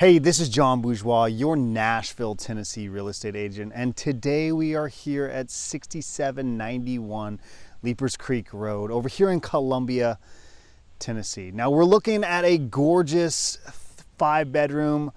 Hey, this is John Bourgeois, your Nashville, Tennessee real estate agent, and today we are here at 6791 Leipers Creek Road over here in Columbia, Tennessee. Now we're looking at a gorgeous 5-bedroom,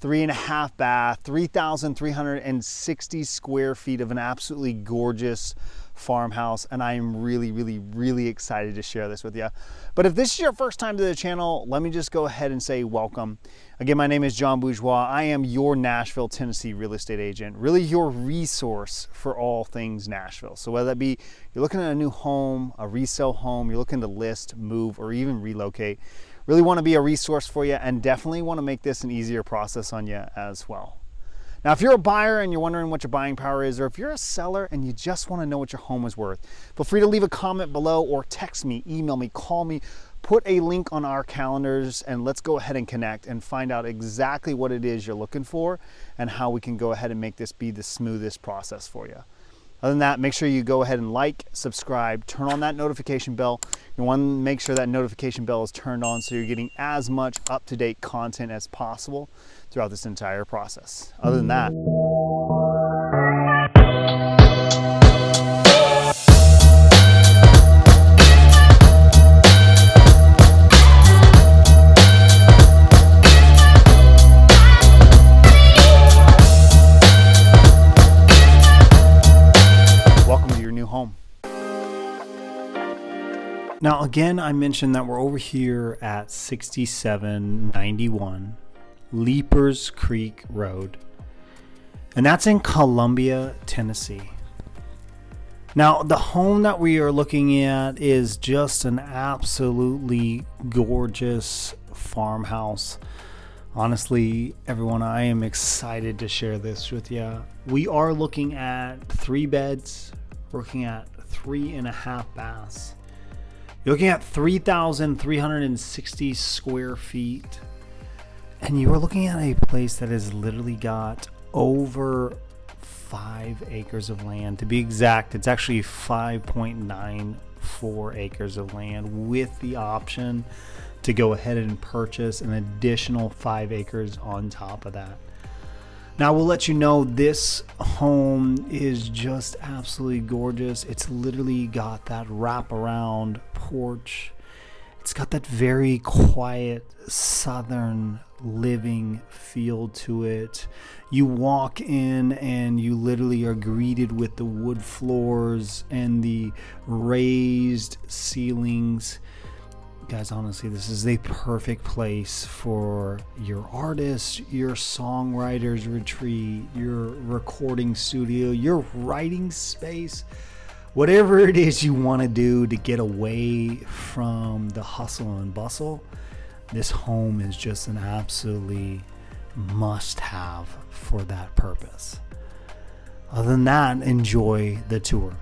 3.5 bath, 3,360 square feet of an absolutely gorgeous farmhouse, and I am really excited to share this with you. But if this is your first time to the channel, let me just go ahead and say welcome. Again, my name is John Bourgeois. I am your Nashville, Tennessee real estate agent, really your resource for all things Nashville. So whether that be you're looking at a new home, a resale home, you're looking to list, move, or even relocate, really want to be a resource for you and definitely want to make this an easier process on you as well. Now, if you're a buyer and you're wondering what your buying power is, or if you're a seller and you just want to know what your home is worth, feel free to leave a comment below or text me, email me, call me, put a link on our calendars, and let's go ahead and connect and find out exactly what it is you're looking for and how we can go ahead and make this be the smoothest process for you. Other than that, make sure you go ahead and like, subscribe, turn on that notification bell. You want to make sure that notification bell is turned on so you're getting as much up-to-date content as possible throughout this entire process. Other than that, welcome to your new home. Now, again, I mentioned that we're over here at 6791 Leipers Creek Road, and that's in Columbia, Tennessee. Now, the home that we are looking at is just an absolutely gorgeous farmhouse. Honestly, everyone, I am excited to share this with you. We are looking at 3 beds, we're looking at 3.5 baths. You're looking at 3,360 square feet. And you are looking at a place that has literally got over 5 acres of land. To be exact, it's actually 5.94 acres of land with the option to go ahead and purchase an additional 5 acres on top of that. Now, we'll let you know this home is just absolutely gorgeous. It's literally got that wrap around porch. It's got that very quiet southern living feel to it. You walk in and you literally are greeted with the wood floors and the raised ceilings. Guys, honestly, this is a perfect place for your artists, your songwriters retreat, your recording studio, your writing space, whatever it is you want to do to get away from the hustle and bustle. This home is just an absolutely must-have for that purpose. Other than that, enjoy the tour.